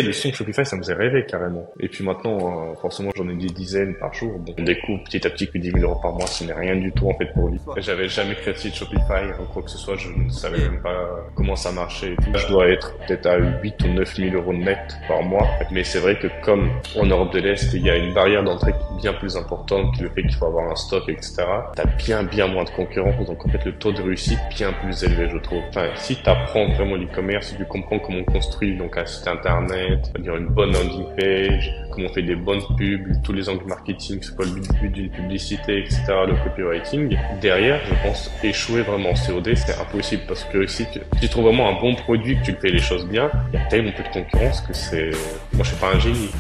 Et le son Shopify, ça me faisait rêver carrément. Et puis maintenant, forcément, j'en ai des dizaines par jour. Donc, on découvre petit à petit que 10 000 euros par mois, ce n'est rien du tout en fait pour lui. J'avais jamais créé de site Shopify ou quoi que ce soit. Je ne savais Ok. même pas comment ça marchait et tout. Je dois être peut-être à 8 ou 9 000 euros net par mois. Mais c'est vrai que comme en Europe de l'Est, il y a une barrière d'entrée qui est bien plus importante, le fait qu'il faut avoir un stock, etc. T'as bien moins de concurrence. Donc en fait, le taux de réussite est bien plus élevé, je trouve. Enfin, si t'apprends vraiment l'e-commerce, si tu comprends comment on construit donc un site internet, c'est-à-dire une bonne landing page, comment on fait des bonnes pubs, tous les angles marketing, c'est quoi le but d'une publicité, etc., le copywriting. Derrière, je pense, échouer vraiment en COD, c'est impossible parce que si tu trouves vraiment un bon produit, que tu le fais les choses bien, il y a tellement peu de concurrence que c'est, moi je suis pas un génie.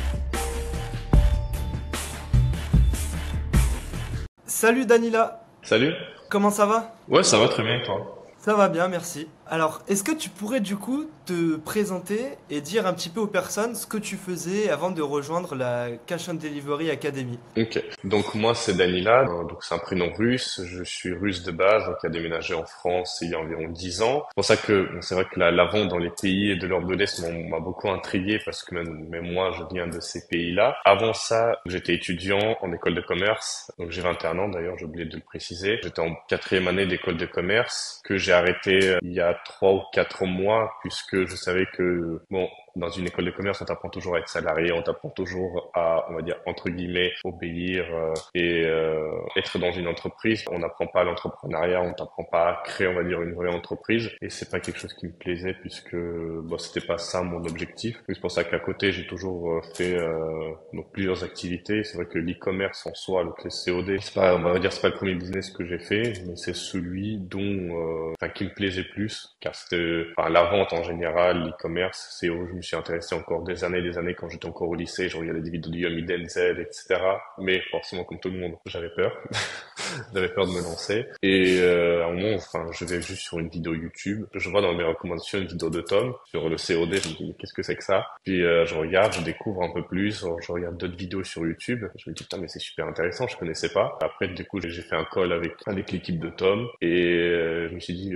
Salut Danila, Salut? comment ça va? Ouais, ça va très bien, toi. Ça va bien, merci. Alors, est-ce que tu pourrais du coup te présenter et dire un petit peu aux personnes ce que tu faisais avant de rejoindre la Cash and Delivery Academy? Ok. Donc moi c'est Danila, donc c'est un prénom russe. Je suis russe de base, donc qui a déménagé en France il y a environ 10 ans. C'est pour ça que bon, c'est vrai que la vente dans les pays de l'Europe de l'Est m'a beaucoup intrigué parce que même moi je viens de ces pays-là. Avant ça, j'étais étudiant en école de commerce, donc j'ai 21 ans d'ailleurs, j'ai oublié de le préciser. J'étais en quatrième année d'école de commerce que j'ai arrêté il y a 3 ou 4 mois puisque je savais que bon, dans une école de commerce, on t'apprend toujours à être salarié, on t'apprend toujours à, on va dire, entre guillemets, obéir être dans une entreprise. On n'apprend pas l'entrepreneuriat, on t'apprend pas à créer, on va dire, une vraie entreprise. Et c'est pas quelque chose qui me plaisait puisque bon, c'était pas ça mon objectif. C'est pour ça qu'à côté, j'ai toujours fait donc plusieurs activités. C'est vrai que l'e-commerce en soi, donc les COD, c'est pas, on va dire, c'est pas le premier business que j'ai fait, mais c'est celui dont, enfin, qui me plaisait plus, car c'était, enfin, la vente en général, l'e-commerce, c'est où je me suis intéressé encore des années quand j'étais encore au lycée. Je regardais des vidéos de Yomi Denzel, etc. Mais forcément, comme tout le monde, j'avais peur. J'avais peur de me lancer. Et à un moment, enfin, je vais juste sur une vidéo YouTube. Je vois dans mes recommandations une vidéo de Tom sur le COD. Je me dis, mais qu'est-ce que c'est que ça? Puis je regarde, je découvre un peu plus. Je regarde d'autres vidéos sur YouTube. Je me dis, putain, mais c'est super intéressant, je connaissais pas. Après, du coup, j'ai fait un call avec l'équipe de Tom. Et je me suis dit,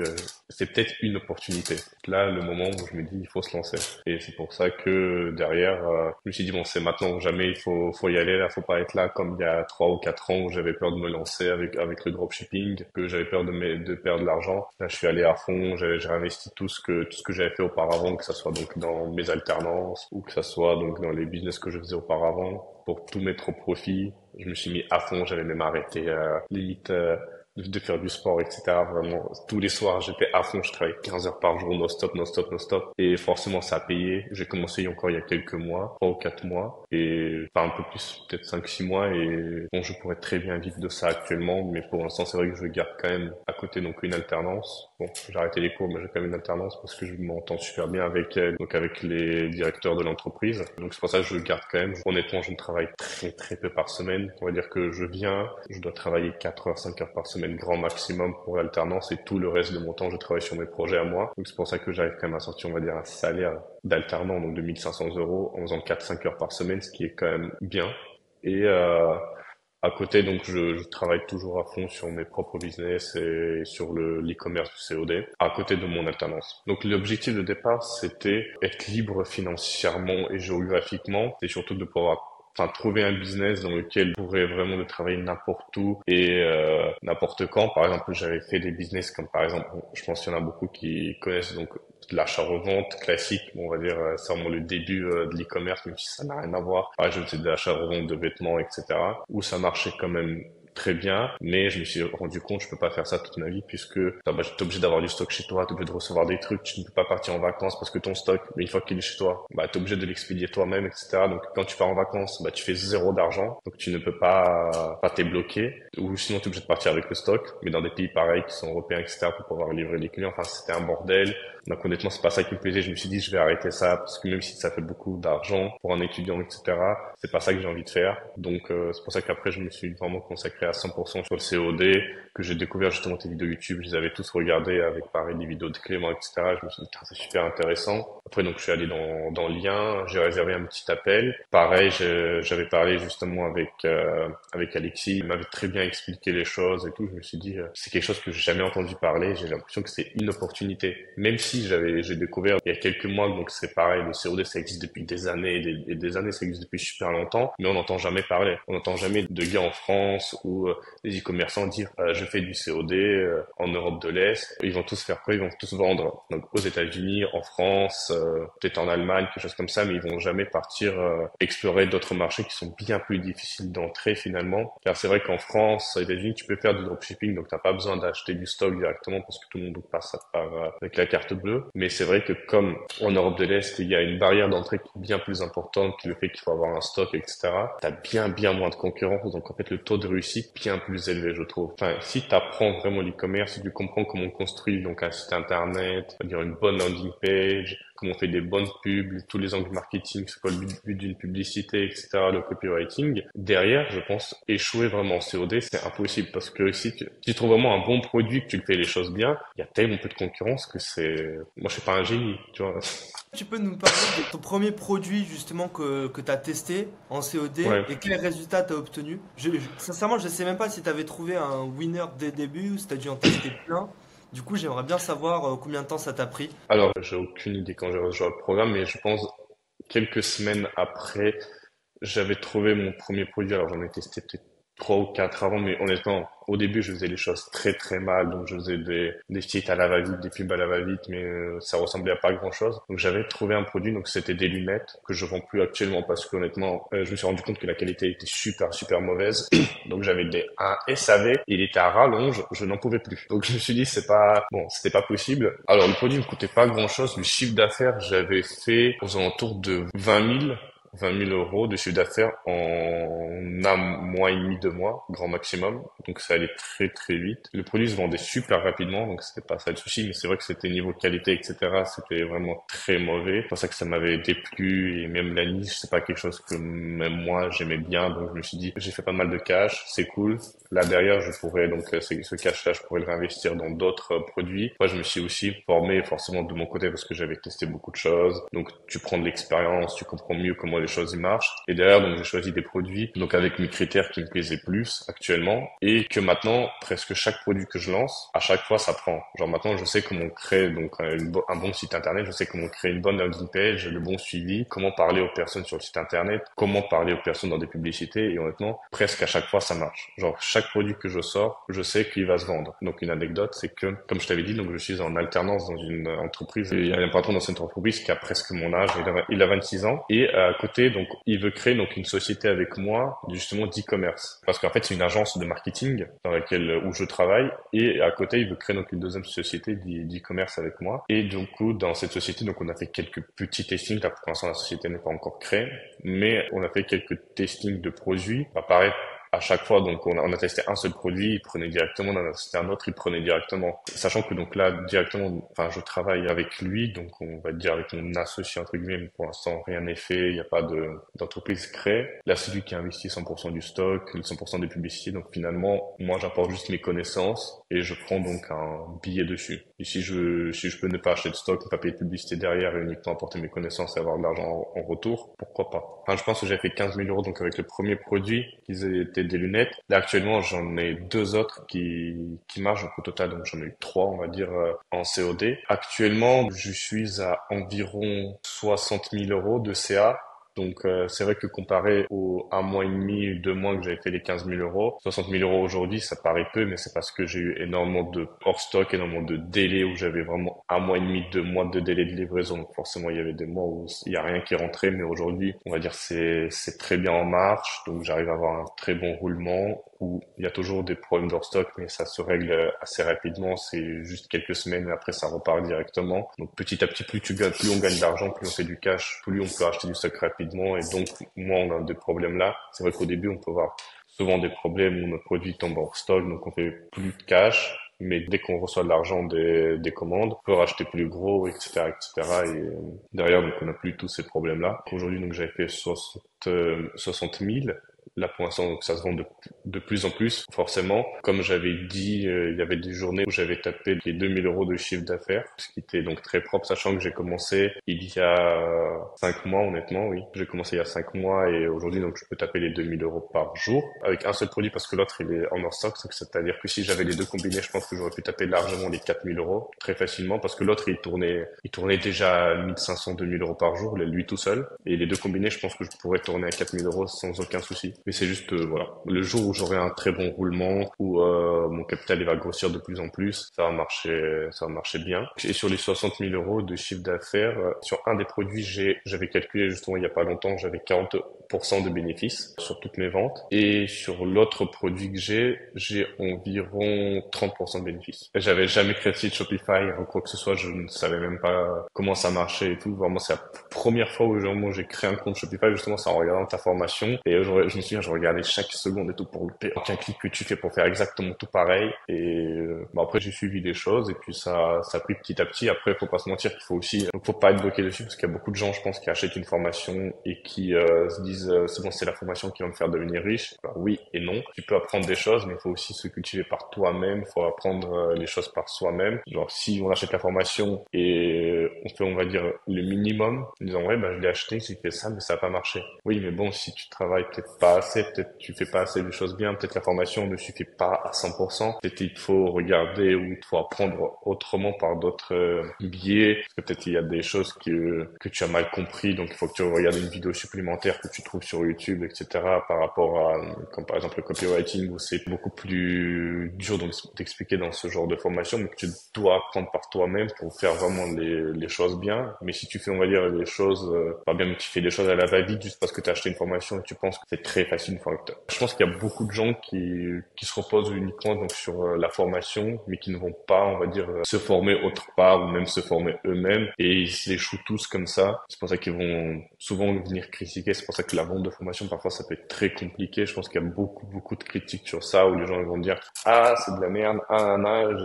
c'est peut-être une opportunité. Là, le moment où je me dis, il faut se lancer. Et c'est pour ça que derrière, je me suis dit, bon, c'est maintenant ou jamais, faut y aller, là, faut pas être là comme il y a 3 ou 4 ans où j'avais peur de me lancer avec le dropshipping, que j'avais peur de perdre de l'argent. Là, je suis allé à fond, j'ai réinvesti tout ce que j'avais fait auparavant, que ça soit donc dans mes alternances ou que ça soit donc dans les business que je faisais auparavant pour tout mettre au profit. Je me suis mis à fond, j'avais même arrêté, limite, de faire du sport, etc. Vraiment, tous les soirs, j'étais à fond, je travaillais 15 heures par jour, non-stop, non-stop, non-stop. Et forcément, ça a payé. J'ai commencé encore il y a quelques mois, 3 ou 4 mois, et pas un peu plus, peut-être 5, 6 mois, et bon, je pourrais très bien vivre de ça actuellement, mais pour l'instant, c'est vrai que je garde quand même à côté donc une alternance. Bon, j'ai arrêté les cours, mais j'ai quand même une alternance parce que je m'entends super bien avec elle, donc avec les directeurs de l'entreprise. Donc c'est pour ça que je le garde quand même. Honnêtement, je ne travaille très peu par semaine. On va dire que je viens, je dois travailler 4 heures, 5 heures par semaine, grand maximum pour l'alternance, et tout le reste de mon temps, je travaille sur mes projets à moi. Donc c'est pour ça que j'arrive quand même à sortir, on va dire, un salaire d'alternant, donc de 1 500 € en faisant 4-5 heures par semaine, ce qui est quand même bien. Et à côté, donc, je travaille toujours à fond sur mes propres business et sur l'e-commerce du COD, à côté de mon alternance. Donc, l'objectif de départ, c'était être libre financièrement et géographiquement, et surtout de pouvoir enfin trouver un business dans lequel je pourrais vraiment de travailler n'importe où et n'importe quand. Par exemple, j'avais fait des business comme par exemple, je pense qu'il y en a beaucoup qui connaissent donc l'achat-revente classique, on va dire, c'est vraiment le début de l'e-commerce, même si ça n'a rien à voir. Par exemple, c'est de l'achat-revente de vêtements, etc., où ça marchait quand même très bien, mais je me suis rendu compte je peux pas faire ça toute ma vie puisque t'es obligé d'avoir du stock chez toi, t'es obligé de recevoir des trucs, tu ne peux pas partir en vacances parce que ton stock, mais une fois qu'il est chez toi, bah t'es obligé de l'expédier toi-même, etc. Donc quand tu pars en vacances, bah tu fais zéro d'argent, donc tu ne peux pas t'es bloqué, ou sinon t'es obligé de partir avec le stock, mais dans des pays pareils qui sont européens, etc. pour pouvoir livrer les clients. Enfin c'était un bordel. Donc honnêtement, c'est pas ça qui me plaisait. Je me suis dit, je vais arrêter ça parce que même si ça fait beaucoup d'argent pour un étudiant, etc., c'est pas ça que j'ai envie de faire. Donc c'est pour ça qu'après, je me suis vraiment consacré concentré à 100% sur le COD, que j'ai découvert justement tes vidéos YouTube, je les avais tous regardés avec pareil des vidéos de Clément, etc. Je me suis dit, putain, c'est super intéressant. Après, donc, je suis allé dans le lien, j'ai réservé un petit appel. Pareil, j'avais parlé justement avec Alexis, il m'avait très bien expliqué les choses et tout. Je me suis dit, c'est quelque chose que j'ai jamais entendu parler. J'ai l'impression que c'est une opportunité. Même si j'ai découvert il y a quelques mois, donc c'est pareil, le COD, ça existe depuis des années et des années, ça existe depuis super longtemps, mais on n'entend jamais parler. On n'entend jamais de gars en France ou des e-commerçants dire, je fais du COD en Europe de l'Est. Ils vont tous faire quoi? Ils vont tous vendre. Donc aux États-Unis, en France, peut-être en Allemagne, quelque chose comme ça, mais ils vont jamais partir explorer d'autres marchés qui sont bien plus difficiles d'entrer finalement. Car c'est vrai qu'en France, aux États-Unis, tu peux faire du dropshipping, donc t'as pas besoin d'acheter du stock directement parce que tout le monde passe par avec la carte bleue. Mais c'est vrai que comme en Europe de l'Est, il y a une barrière d'entrée qui est bien plus importante, qui le fait qu'il faut avoir un stock, etc. T'as bien moins de concurrence, donc en fait le taux de réussite est bien plus élevé, je trouve. Enfin, si t'apprends vraiment l'e-commerce, si tu comprends comment on construit donc un site internet, c'est-à-dire une bonne landing page, comment on fait des bonnes pubs, tous les angles marketing, c'est quoi le but d'une publicité, etc., le copywriting. Derrière, je pense, échouer vraiment en COD, c'est impossible parce que si tu trouves vraiment un bon produit, que tu le fais les choses bien, il y a tellement peu de concurrence que moi, je suis pas un génie, tu vois. Tu peux nous parler de ton premier produit justement que tu as testé en COD Ouais. et quels résultats tu as obtenu? Sincèrement, je sais même pas si tu avais trouvé un winner dès le début ou si tu as dû en tester plein. Du coup, j'aimerais bien savoir combien de temps ça t'a pris. Alors, j'ai aucune idée quand j'ai rejoint le programme, mais je pense quelques semaines après, j'avais trouvé mon premier produit. Alors, j'en ai testé peut-être trois ou quatre avant, mais honnêtement, au début, je faisais les choses très mal. Donc, je faisais des sites à la va-vite, des pubs à la va-vite, mais ça ressemblait à pas grand-chose. Donc, j'avais trouvé un produit, donc c'était des lunettes que je vends plus actuellement parce que honnêtement, je me suis rendu compte que la qualité était super mauvaise. Donc, j'avais un SAV, il était à rallonge, je n'en pouvais plus. Donc, je me suis dit, c'était pas possible. Alors, le produit ne coûtait pas grand-chose. Le chiffre d'affaires, j'avais fait aux alentours de 20 000 euros de chiffre d'affaires en un mois et demi, 2 mois, grand maximum. Donc ça allait très vite. Le produit se vendait super rapidement, donc c'était pas ça le souci, mais c'est vrai que c'était niveau qualité, etc. C'était vraiment très mauvais. C'est pour ça que ça m'avait déplu et même la niche, c'est pas quelque chose que même moi j'aimais bien. Donc je me suis dit, j'ai fait pas mal de cash, c'est cool. Là derrière, je pourrais donc ce cash-là, je pourrais le réinvestir dans d'autres produits. Moi, je me suis aussi formé forcément de mon côté parce que j'avais testé beaucoup de choses. Donc tu prends de l'expérience, tu comprends mieux comment les choses y marchent. Et derrière, donc j'ai choisi des produits donc avec mes critères qui me plaisaient plus actuellement et que maintenant presque chaque produit que je lance, à chaque fois ça prend. Genre maintenant, je sais comment créer donc un bon site internet, je sais comment créer une bonne landing page, le bon suivi, comment parler aux personnes sur le site internet, comment parler aux personnes dans des publicités et honnêtement, presque à chaque fois ça marche. Genre chaque produit que je sors, je sais qu'il va se vendre. Donc une anecdote, c'est que comme je t'avais dit, donc je suis en alternance dans une entreprise et il y a un patron dans cette entreprise qui a presque mon âge, il a 26 ans et à côté donc il veut créer donc une société avec moi justement d'e-commerce parce qu'en fait c'est une agence de marketing dans laquelle où je travaille et à côté il veut créer donc une deuxième société d'e-commerce avec moi et du coup dans cette société donc on a fait quelques petits testings. Là pour l'instant la société n'est pas encore créée mais on a fait quelques testings de produits. Bah, pareil, à chaque fois, donc on a testé un seul produit, il prenait directement, on en a testé un autre, il prenait directement. Sachant que donc là, directement, enfin je travaille avec lui, donc on va dire avec mon associé entre guillemets, mais pour l'instant rien n'est fait, il n'y a pas d'entreprise créée. Là c'est lui qui a investi 100% du stock, 100% des publicités, donc finalement moi j'apporte juste mes connaissances et je prends donc un billet dessus. Et si je peux ne pas acheter de stock, ne pas payer de publicité derrière et uniquement apporter mes connaissances et avoir de l'argent en retour, pourquoi pas. Enfin je pense que j'ai fait 15 000 euros donc avec le premier produit qui était des lunettes. Là actuellement j'en ai deux autres qui marchent donc au total donc j'en ai eu trois on va dire en COD. Actuellement je suis à environ 60 000 euros de CA. Donc c'est vrai que comparé au un mois et demi, 2 mois que j'avais fait les 15 000 euros, 60 000 euros aujourd'hui, ça paraît peu, mais c'est parce que j'ai eu énormément de hors stock, énormément de délais où j'avais vraiment un mois et demi, 2 mois de délai de livraison. Donc forcément, il y avait des mois où il y a rien qui rentrait, mais aujourd'hui, on va dire c'est très bien en marche. Donc j'arrive à avoir un très bon roulement où il y a toujours des problèmes de stock, mais ça se règle assez rapidement. C'est juste quelques semaines et après ça repart directement. Donc petit à petit, plus on gagne d'argent, plus on fait du cash, plus on peut acheter du stock rapidement et donc moins on a des problèmes là. C'est vrai qu'au début, on peut avoir souvent des problèmes où notre produit tombe hors stock, donc on fait plus de cash. Mais dès qu'on reçoit de l'argent des commandes, on peut racheter plus gros, etc., etc. Et derrière, donc on n'a plus tous ces problèmes-là. Aujourd'hui, donc j'avais fait 60 000. là pour l'instant, donc ça se vend de plus en plus, forcément. Comme j'avais dit, il y avait des journées où j'avais tapé les 2 000 € de chiffre d'affaires, ce qui était donc très propre, sachant que j'ai commencé il y a 5 mois, honnêtement, oui. J'ai commencé il y a 5 mois et aujourd'hui, donc je peux taper les 2 000 € par jour avec un seul produit parce que l'autre il est en hors stock, donc c'est-à-dire que si j'avais les deux combinés, je pense que j'aurais pu taper largement les 4 000 € très facilement parce que l'autre il tournait déjà à 1 500, 2 000 € par jour, lui tout seul. Et les deux combinés, je pense que je pourrais tourner à 4 000 € sans aucun souci. Mais c'est juste, voilà, le jour où j'aurai un très bon roulement, où mon capital il va grossir de plus en plus, ça va marcher bien. Et sur les 60 000 € de chiffre d'affaires, sur un des produits, j'avais calculé justement il y a pas longtemps, j'avais 40% de bénéfices sur toutes mes ventes. Et sur l'autre produit que j'ai environ 30% de bénéfices. Et j'avais jamais créé de site Shopify ou quoi que ce soit, je ne savais même pas comment ça marchait et tout. Vraiment, c'est la première fois où j'ai créé un compte Shopify, justement, c'est en regardant ta formation. Et je me souviens, je regardais chaque seconde et tout pour louper aucun clic que tu fais pour faire exactement tout pareil. Et après, j'ai suivi les choses et puis ça a pris petit à petit. Après, faut pas se mentir, faut pas être bloqué dessus parce qu'il y a beaucoup de gens, je pense, qui achètent une formation et qui se disent c'est bon, c'est la formation qui va me faire devenir riche. Alors, oui et non. Tu peux apprendre des choses, mais il faut aussi se cultiver par toi-même. Il faut apprendre les choses par soi-même. Genre, si on achète la formation et on fait, on va dire, le minimum, en disant ouais, bah je l'ai acheté, j'ai fait ça, mais ça a pas marché. Oui, mais bon, si tu travailles peut-être pas assez, peut-être tu fais pas assez de choses bien, peut-être la formation ne suffit pas à 100%. Peut-être il faut regarder ou il faut apprendre autrement par d'autres biais. Parce que peut-être il y a des choses que tu as mal compris, donc il faut que tu regardes une vidéo supplémentaire que tu trouves sur YouTube, etc. par rapport à, comme par exemple le copywriting où c'est beaucoup plus dur d'expliquer dans ce genre de formation, mais que tu dois apprendre par toi-même pour faire vraiment les choses bien. Mais si tu fais, on va dire, les choses, pas bien, mais tu fais les choses à la va-vite juste parce que tu as acheté une formation et tu penses que c'est très facile une fois que je pense qu'il y a beaucoup de gens qui se reposent uniquement donc sur la formation, mais qui ne vont pas, on va dire, se former autre part ou même se former eux-mêmes et ils s'échouent tous comme ça. C'est pour ça qu'ils vont souvent venir critiquer. C'est pour ça que la vente de formation, parfois, ça peut être très compliqué. Je pense qu'il y a beaucoup de critiques sur ça où les gens vont dire, ah, c'est de la merde,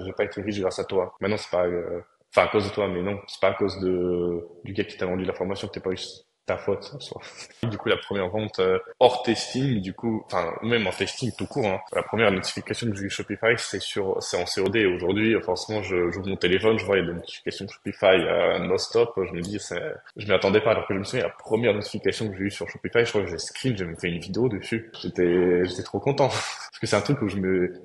j'ai pas été riche grâce à toi. Maintenant, c'est pas, enfin, à cause de toi, mais non, c'est pas à cause du gars qui t'a vendu la formation que t'es pas riche. Ta faute, en soi. Du coup, la première vente hors testing, du coup, enfin, même en testing tout court, hein, la première notification que j'ai eu Shopify, c'est en COD. Aujourd'hui, forcément, j'ouvre mon téléphone, je vois il y a des notifications Shopify non-stop. Je me dis, je m'y attendais pas. Alors que je me souviens, la première notification que j'ai eue sur Shopify, je crois que j'ai screen, j'ai même fait une vidéo dessus. J'étais trop content. Parce que c'est un truc où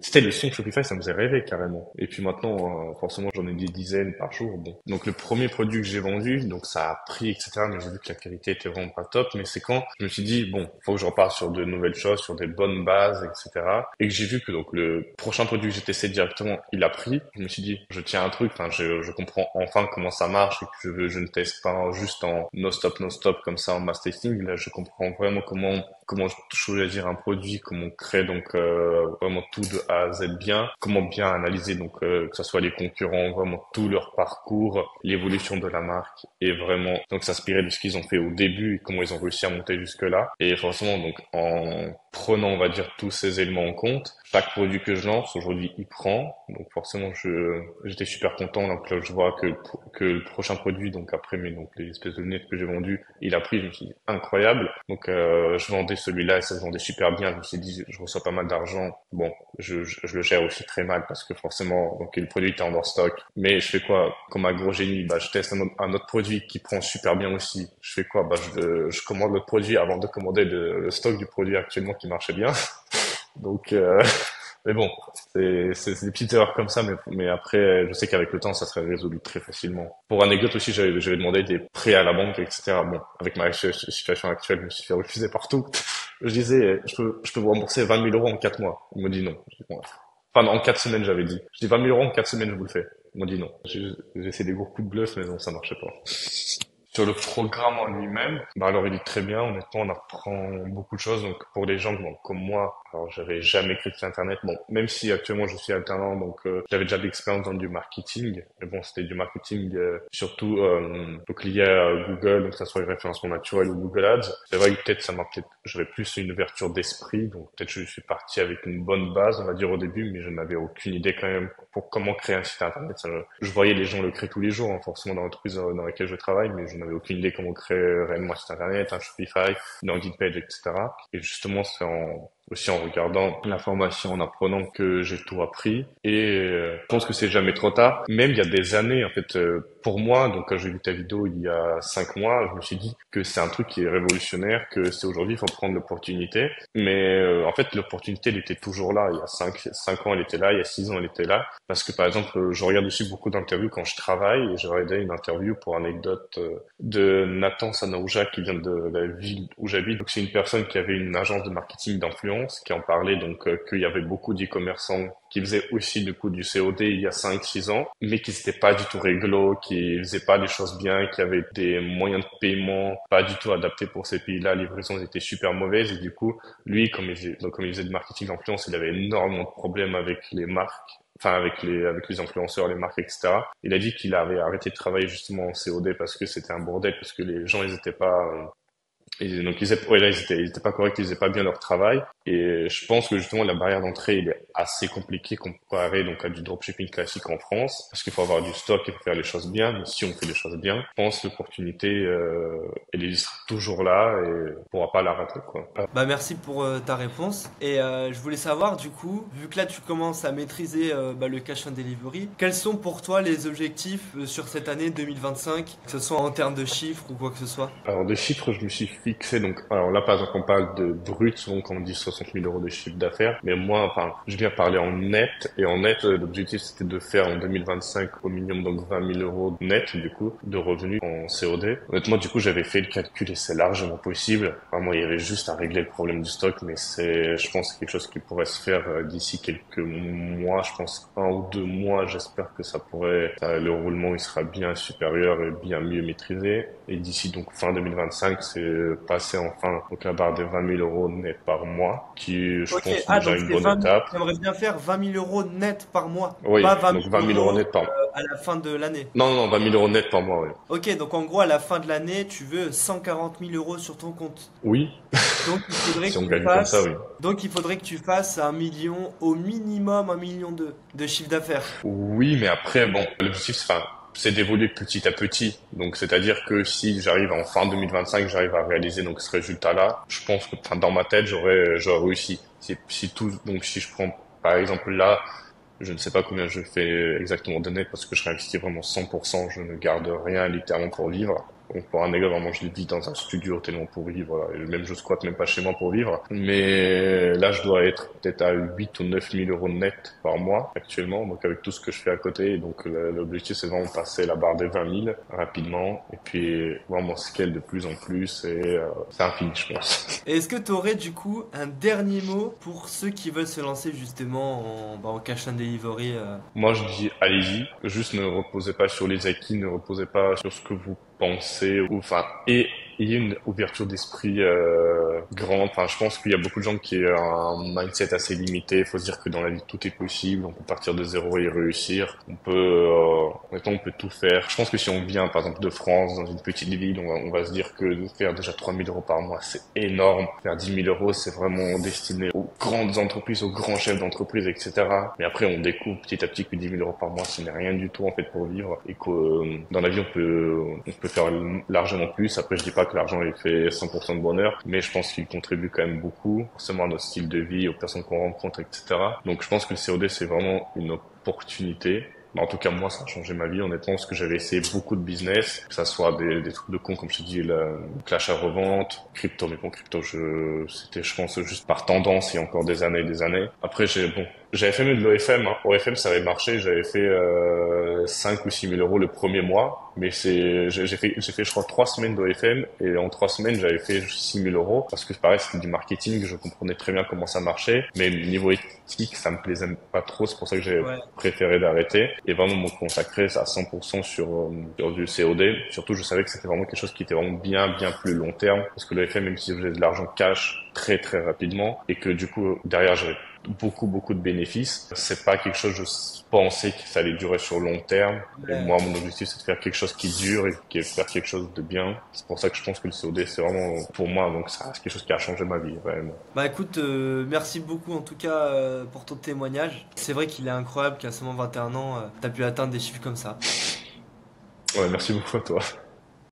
c'était le son de Shopify, ça me faisait rêver carrément. Et puis maintenant, forcément, j'en ai des dizaines par jour. Bon. Donc le premier produit que j'ai vendu, donc ça a pris, etc. Mais j'ai vu que la qualité était vraiment pas top. Mais c'est quand je me suis dit, bon, faut que je reparte sur de nouvelles choses, sur des bonnes bases, etc. Et que j'ai vu que donc le prochain produit que j'ai testé directement, il a pris. Je me suis dit, je tiens un truc. Enfin, je comprends enfin comment ça marche et que je ne teste pas juste en no stop comme ça en mass testing. Là, je comprends vraiment comment choisir un produit, comment créer donc vraiment tout de A à Z bien, comment bien analyser donc que ce soit les concurrents, vraiment tout leur parcours, l'évolution de la marque et vraiment donc s'inspirer de ce qu'ils ont fait au début et comment ils ont réussi à monter jusque là. Et forcément donc en prenant on va dire tous ces éléments en compte, chaque produit que je lance aujourd'hui il prend, donc forcément j'étais super content. Donc là je vois que le prochain produit donc après donc les espèces de lunettes que j'ai vendues il a pris, je me suis dit incroyable. Donc je vendais celui-là et ça se vendait super bien. Je me suis dit je reçois pas mal d'argent, bon je le gère aussi très mal parce que forcément donc le produit était en hors stock, mais je fais quoi comme un gros génie, bah je teste un autre produit qui prend super bien aussi. Je fais quoi, bah je commande l'autre produit avant de commander le stock du produit actuellement qui marchait bien. Donc mais bon, c'est des petites erreurs comme ça, mais après, je sais qu'avec le temps, ça serait résolu très facilement. Pour anecdote aussi, j'avais demandé des prêts à la banque, etc. Bon, avec ma situation actuelle, je me suis fait refuser partout. Je disais, je peux vous rembourser 20 000 € en 4 mois. Ils m'ont dit non. Je dis, bon, enfin, non, en 4 semaines, j'avais dit. Je dis 20 000 € en 4 semaines, je vous le fais. Ils m'ont dit non. J'ai essayé des gros coups de bluff, mais non, ça marchait pas. Sur le programme en lui-même, bah alors il est très bien, honnêtement, on apprend beaucoup de choses. Donc pour les gens bon, comme moi, alors j'avais jamais écrit sur Internet. Bon, même si actuellement je suis alternant, donc j'avais déjà de l'expérience dans du marketing. Mais bon, c'était du marketing surtout donc lié à Google, donc que ça soit le référencement naturel ou Google Ads. C'est vrai que j'avais plus une ouverture d'esprit, donc peut-être je suis parti avec une bonne base, on va dire au début, mais je n'avais aucune idée quand même pour comment créer un site Internet. Je voyais les gens le créer tous les jours, hein, forcément dans l'entreprise dans laquelle je travaille, mais je n'avait aucune idée comment créer réellement un site internet, un Shopify, une landing page, etc. Et justement, aussi en regardant l'information, en apprenant que j'ai tout appris. Et je pense que c'est jamais trop tard. Même il y a des années, en fait, pour moi, donc quand j'ai vu ta vidéo il y a 5 mois, je me suis dit que c'est un truc qui est révolutionnaire, que c'est aujourd'hui, il faut prendre l'opportunité. Mais en fait, l'opportunité, elle était toujours là. Il y a 5 ans, elle était là. Il y a 6 ans, elle était là. Parce que par exemple, je regarde aussi beaucoup d'interviews quand je travaille. Et j'ai regardé une interview pour anecdote de Nathan Sanaouja qui vient de la ville où j'habite. Donc c'est une personne qui avait une agence de marketing d'influence qui en parlait donc qu'il y avait beaucoup d'e-commerçants qui faisaient aussi du coup du COD il y a 5-6 ans, mais qui n'étaient pas du tout réglo, qui faisaient pas les choses bien, qui avaient des moyens de paiement pas du tout adaptés pour ces pays-là. Les livraisons étaient super mauvaises et du coup, lui, comme il faisait du marketing d'influence, il avait énormément de problèmes avec les marques. Enfin, avec les influenceurs, les marques, etc. Il a dit qu'il avait arrêté de travailler justement en COD parce que c'était un bordel, parce que les gens, ils étaient pas, et donc ils étaient pas corrects, ils faisaient pas bien leur travail. Et je pense que justement la barrière d'entrée il est assez compliquée comparé donc à du dropshipping classique en France, parce qu'il faut avoir du stock, il faut faire les choses bien. Mais si on fait les choses bien, je pense que l'opportunité elle est toujours là et on pourra pas la rater quoi. Bah merci pour ta réponse. Et je voulais savoir du coup, vu que là tu commences à maîtriser le cash on delivery, quels sont pour toi les objectifs sur cette année 2025, que ce soit en termes de chiffres ou quoi que ce soit? Alors de chiffres, je me suis fixé donc alors là par exemple on parle de brut, souvent quand on dit 60 000 euros de chiffre d'affaires, mais moi enfin je viens parler en net et en net l'objectif c'était de faire en 2025 au minimum donc 20 000 euros net du coup de revenus en COD. Honnêtement du coup j'avais fait le calcul et c'est largement possible. Vraiment il y avait juste à régler le problème du stock, mais je pense que c'est quelque chose qui pourrait se faire d'ici quelques mois, je pense 1 ou 2 mois, j'espère que le roulement il sera bien supérieur et bien mieux maîtrisé. Et d'ici donc fin 2025, c'est passer enfin donc la barre des 20 000 euros net par mois, qui je Ok, pense ah déjà donc une c'est bonne 20 000, étape. t'aimerais bien faire 20 000 euros net par mois, Oui, pas 20 donc 000 20 000 euros euros net par mois. à la fin de l'année. Non, non, non, 20 000 euros net par mois, oui. Ok, donc en gros à la fin de l'année, tu veux 140 000 euros sur ton compte. Oui, Donc il faudrait si que on tu gagne comme ça, fasses, oui. donc il faudrait que tu fasses 1 million, au minimum 1,2 million de chiffre d'affaires. Oui, mais après, bon, l'objectif, c'est d'évoluer petit à petit. Donc, c'est-à-dire que si j'arrive en fin 2025, j'arrive à réaliser donc ce résultat-là, je pense que, enfin, dans ma tête, j'aurais réussi. Donc si je prends, par exemple, là, je ne sais pas combien je fais exactement de net parce que je réinvestis vraiment 100%, je ne garde rien littéralement pour vivre. Donc pour un négo, vraiment, je vis dans un studio tellement pour vivre, voilà. Et même je squatte même pas chez moi pour vivre. Mais là, je dois être peut-être à 8 ou 9 000 euros net par mois actuellement, donc avec tout ce que je fais à côté. Et donc l'objectif, c'est vraiment passer la barre des 20 000 rapidement et puis vraiment scale de plus en plus et c'est infini, je pense. Et est-ce que tu aurais du coup un dernier mot pour ceux qui veulent se lancer justement en cash and delivery Moi, je dis allez-y. Juste ne reposez pas sur les acquis, ne reposez pas sur ce que vous pensez, ou enfin, et ayez une ouverture d'esprit grande. Enfin, je pense qu'il y a beaucoup de gens qui ont un mindset assez limité. Il faut se dire que dans la vie, tout est possible. On peut partir de zéro et réussir. Honnêtement, on peut tout faire. Je pense que si on vient, par exemple, de France, dans une petite ville, on va se dire que de faire déjà 3 000 euros par mois, c'est énorme. Faire 10 000 euros, c'est vraiment destiné aux grandes entreprises, aux grands chefs d'entreprise, etc. Mais après, on découvre petit à petit que 10 000 euros par mois, ce n'est rien du tout, en fait, pour vivre. Et que dans la vie, on peut faire largement plus. Après, je dis pas que l'argent il fait 100% de bonheur, mais je pense qu'il contribue quand même beaucoup, forcément à notre style de vie, aux personnes qu'on rencontre, etc. Donc je pense que le COD c'est vraiment une opportunité. En tout cas, moi, ça a changé ma vie, honnêtement, parce que j'avais essayé beaucoup de business, que ça soit des trucs de con, comme je te dis, l'achat-revente, crypto, mais bon, crypto, c'était, je pense, juste par tendance, il y a encore des années et des années. Après, j'avais fait même de l'OFM, hein. OFM, ça avait marché, j'avais fait 5 ou 6 000 euros le premier mois, mais j'ai fait, je crois, 3 semaines d'OFM, et en 3 semaines, j'avais fait 6 000 euros, parce que pareil, c'était du marketing, je comprenais très bien comment ça marchait, mais niveau éthique, ça me plaisait pas trop, c'est pour ça que j'ai Ouais. préféré d'arrêter, et vraiment me consacrer à 100% sur du COD. Surtout, je savais que c'était vraiment quelque chose qui était vraiment bien plus long terme, parce que l'OFM, même si je faisais de l'argent cash très rapidement, et que du coup, derrière, j'avais beaucoup de bénéfices. C'est pas quelque chose, je pensais que ça allait durer sur long terme. Et Ouais. moi, mon objectif, c'est de faire quelque chose qui dure et qui est faire quelque chose de bien. C'est pour ça que je pense que le COD, c'est vraiment pour moi, donc ça reste quelque chose qui a changé ma vie, vraiment. Bah écoute, merci beaucoup en tout cas pour ton témoignage. C'est vrai qu'il est incroyable qu'à seulement 21 ans, t'as pu atteindre des chiffres comme ça. Ouais, merci beaucoup à toi.